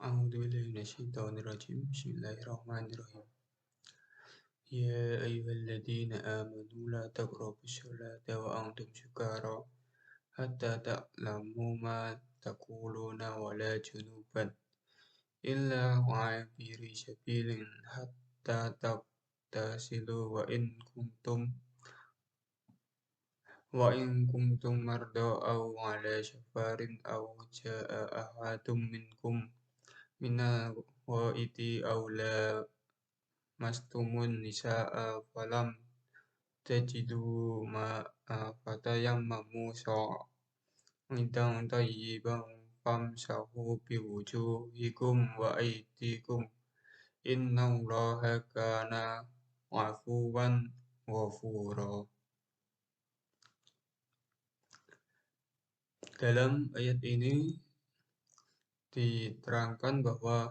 Bismillahirrahmanirrahim. Ya ayyuhalladzina amanu la taqrabus sholata wa antum sukara hatta ta'lamu ma taquluna wa la junuban illa wa'abiri sabilin hatta taghtasilu wa in kuntum marda aw ala safarin aw jaa ahadum minkum minal ghaiti aw lamastumun nisaa falam tajidu ma'a fatayammamu sa'idan thayyiban famsahu biwujuhikum wa aydikum innallaha kana afuwan ghafura. Dalam ayat ini diterangkan bahwa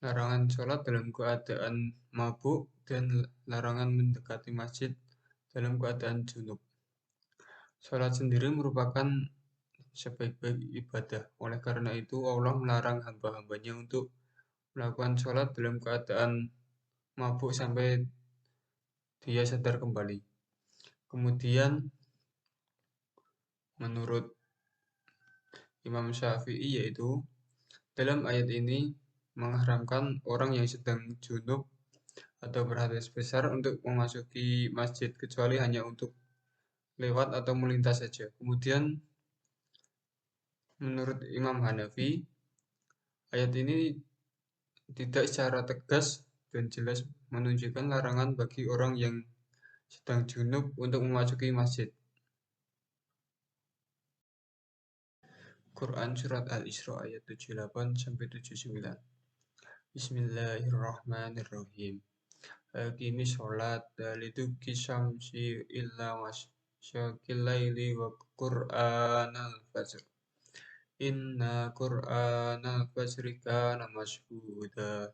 larangan sholat dalam keadaan mabuk dan larangan mendekati masjid dalam keadaan junub. Sholat sendiri merupakan sebaik-baik ibadah. Oleh karena itu Allah melarang hamba-hambanya untuk melakukan sholat dalam keadaan mabuk sampai dia sadar kembali. Kemudian menurut Imam Syafi'i yaitu dalam ayat ini mengharamkan orang yang sedang junub atau berhadas besar untuk memasuki masjid kecuali hanya untuk lewat atau melintas saja. Kemudian menurut Imam Hanafi ayat ini tidak secara tegas dan jelas menunjukkan larangan bagi orang yang sedang junub untuk memasuki masjid. Quran Surat Al-Isra ayat 78-79. Bismillahirrahmanirrahim. Aqimi sholat liduki syamsi illa wasyakil laili wa qur'anal fajr. Inna qur'anal fajri kana mashhuda.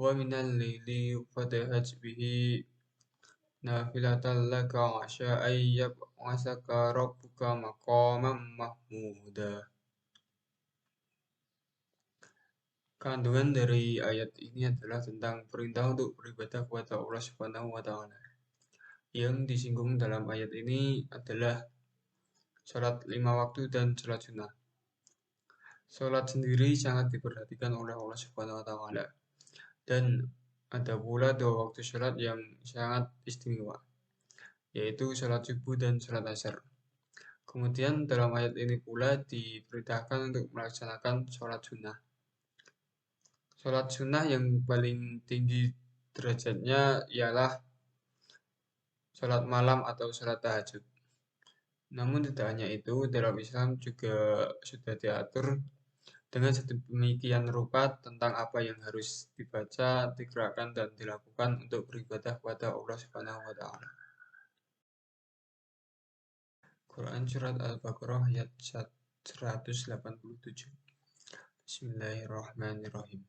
Wa minal laili fatahaj bihi nafilatan laka asya ayyab wasaka rabbuka maqamam mahmuda. Kandungan dari ayat ini adalah tentang perintah untuk beribadah kepada Allah Subhanahu wa Ta'ala. Yang disinggung dalam ayat ini adalah sholat 5 waktu dan sholat sunnah. Sholat sendiri sangat diperhatikan oleh Allah Subhanahu wa Ta'ala, dan ada pula 2 waktu sholat yang sangat istimewa, yaitu sholat subuh dan sholat asar. Kemudian dalam ayat ini pula diperintahkan untuk melaksanakan sholat sunnah. Sholat sunnah yang paling tinggi derajatnya ialah sholat malam atau sholat tahajud. Namun tidak hanya itu, dalam Islam juga sudah diatur dengan sedemikian rupa tentang apa yang harus dibaca, digerakkan, dan dilakukan untuk beribadah kepada Allah Subhanahu wa Ta'ala. Quran Surat Al-Baqarah ayat 187. Bismillahirrahmanirrahim.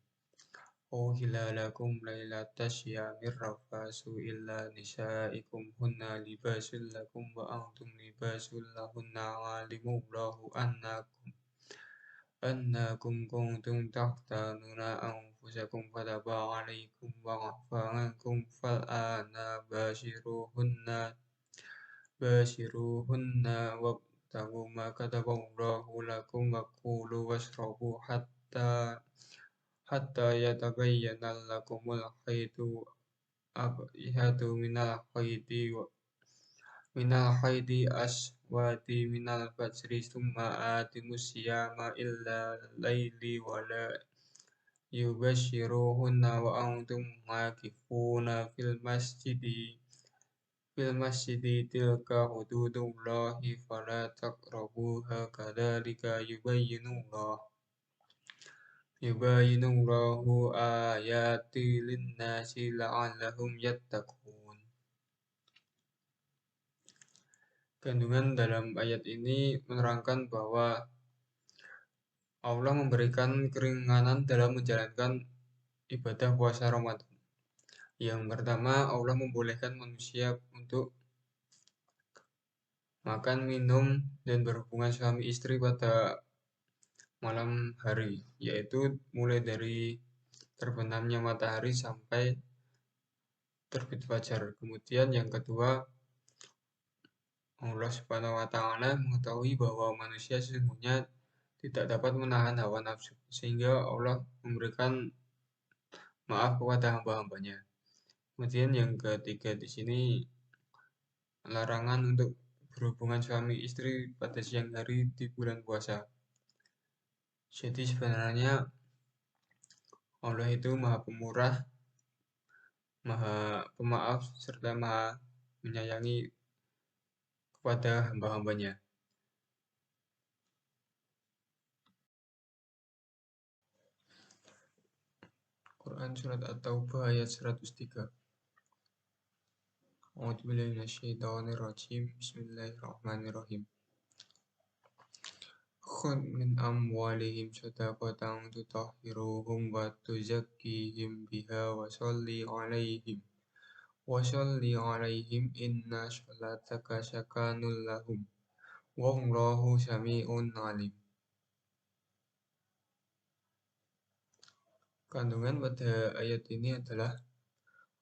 Uhilla lakum lailata syiyamir rafasu illa nisaikum hunna libasul lakum wa antum libasul lahunna walimullahu annakum kuntum takhtanuna anfusakum fataba alaikum wa afa ankum fal'ana bashiruhunna wabtagu ma kataballahu lakum wa kulu washrabu hatta yatabayyana lakumul khaytu abyadu minal khaydi aswadi minal fajri summa atimus siyama illa laili wa la yubashiruhunna wa antum makifuna fil masjidi tilka hududullahi fala taqrabuha kadzalika yubayyinullahu ayati linnasi la'allahum yattaqun. Kandungan dalam ayat ini menerangkan bahwa Allah memberikan keringanan dalam menjalankan ibadah puasa Ramadan. Yang pertama, Allah membolehkan manusia untuk makan, minum, dan berhubungan suami istri pada malam hari, yaitu mulai dari terbenamnya matahari sampai terbit fajar. Kemudian yang kedua, Allah Subhanahu wa Ta'ala mengetahui bahwa manusia sesungguhnya tidak dapat menahan hawa nafsu, sehingga Allah memberikan maaf kepada hamba-hambanya. Kemudian yang ketiga di sini larangan untuk berhubungan suami istri pada siang hari di bulan puasa. Jadi sebenarnya Allah itu Maha Pemurah, Maha Pemaaf, serta Maha menyayangi kepada hamba-hambanya. Quran Surat At-Taubah ayat 103. A'udzubillahi minasyaitonirrajim. Bismillahirrahmanirrahim. Khudh min amwalihim shadaqatan tutahhiruhum wa tuzakkihim biha wa sholli alaihim inna sholataka sakanul lahum wallahu sami'un alim. Kandungan pada ayat ini adalah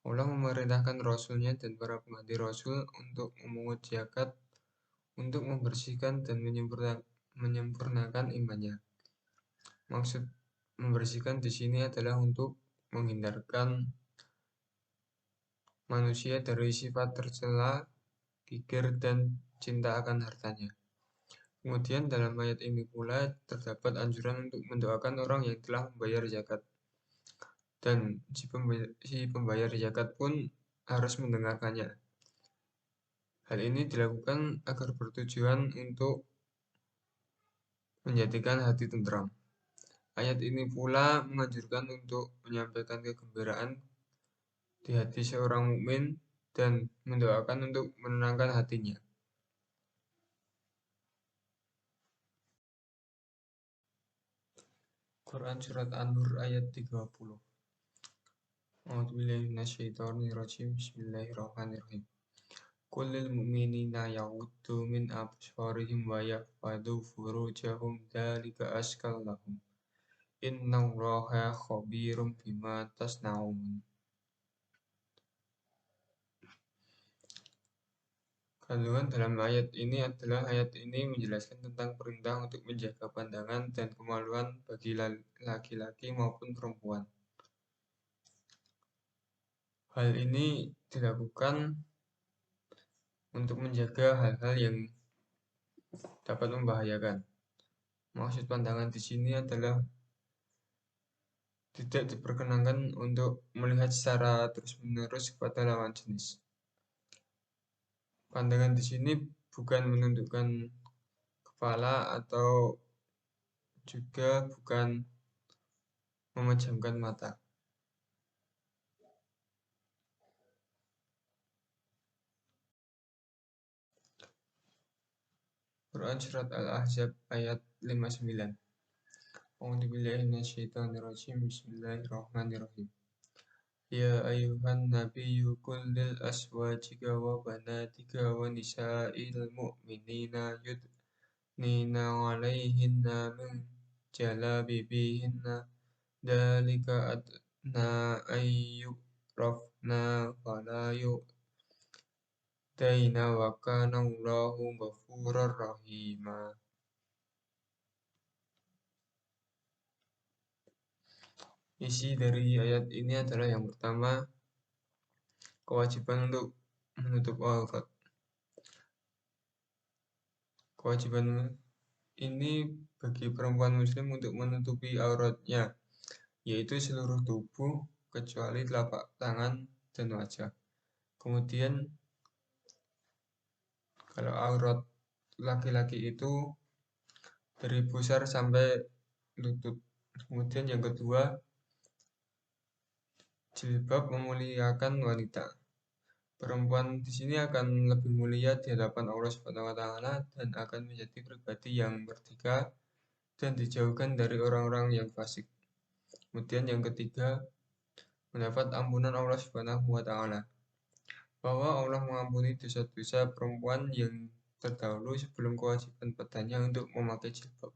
Allah memerintahkan Rasulnya dan para pengganti Rasul untuk memungut zakat, untuk membersihkan dan menyempurnakan imannya. Maksud membersihkan di sini adalah untuk menghindarkan manusia dari sifat tercela, gigir, dan cinta akan hartanya. Kemudian dalam ayat ini pula terdapat anjuran untuk mendoakan orang yang telah membayar zakat. Dan si pembayar zakat pun harus mendengarkannya. Hal ini dilakukan agar bertujuan untuk menjadikan hati tentram. Ayat ini pula menganjurkan untuk menyampaikan kegembiraan di hati seorang mukmin dan mendoakan untuk menenangkan hatinya. Quran Surat An-Nur ayat 30. A'udzubillahi minasyaitonirrajim. Bismillahirrahmanirrahim. Qul lil mu'minina yaghuddu min absarihim wa yahfadhu furujahum dzalika azkal lahum. Innallaha khabirum bima tasna'un. Kandungan dalam ayat ini adalah ayat ini menjelaskan tentang perintah untuk menjaga pandangan dan kemaluan bagi laki-laki maupun perempuan. Hal ini dilakukan untuk menjaga hal-hal yang dapat membahayakan. Maksud pandangan di sini adalah tidak diperkenankan untuk melihat secara terus-menerus kepada lawan jenis. Pandangan di sini bukan menundukkan kepala atau juga bukan memejamkan mata. Quran Surat Al-Ahzab ayat 59. A'udzubillahi minasyaitonirrajim. Bismillahirrahmanirrahim. Ya ayuhan nabiyyu qul lil azwajika wa banatika wa nisa'il mu'minina yudnina 'alaihinna min jalabibihinna dzalika adna ayyurafna fala yu'daina wa kana Allahu ghafurur rahima. Isi dari ayat ini adalah yang pertama, kewajiban untuk menutup aurat. Kewajiban ini bagi perempuan muslim untuk menutupi auratnya, yaitu seluruh tubuh kecuali telapak tangan dan wajah. Kemudian kalau aurat laki-laki itu dari pusar sampai lutut. Kemudian yang kedua, jilbab memuliakan wanita. Perempuan di sini akan lebih mulia di hadapan Allah Subhanahu wa Ta'ala dan akan menjadi pribadi yang merdeka dan dijauhkan dari orang-orang yang fasik. Kemudian yang ketiga, mendapat ampunan Allah Subhanahu wa Ta'ala. Bahwa Allah mengampuni dosa-dosa perempuan yang terdahulu sebelum kewajiban padanya untuk memakai jilbab.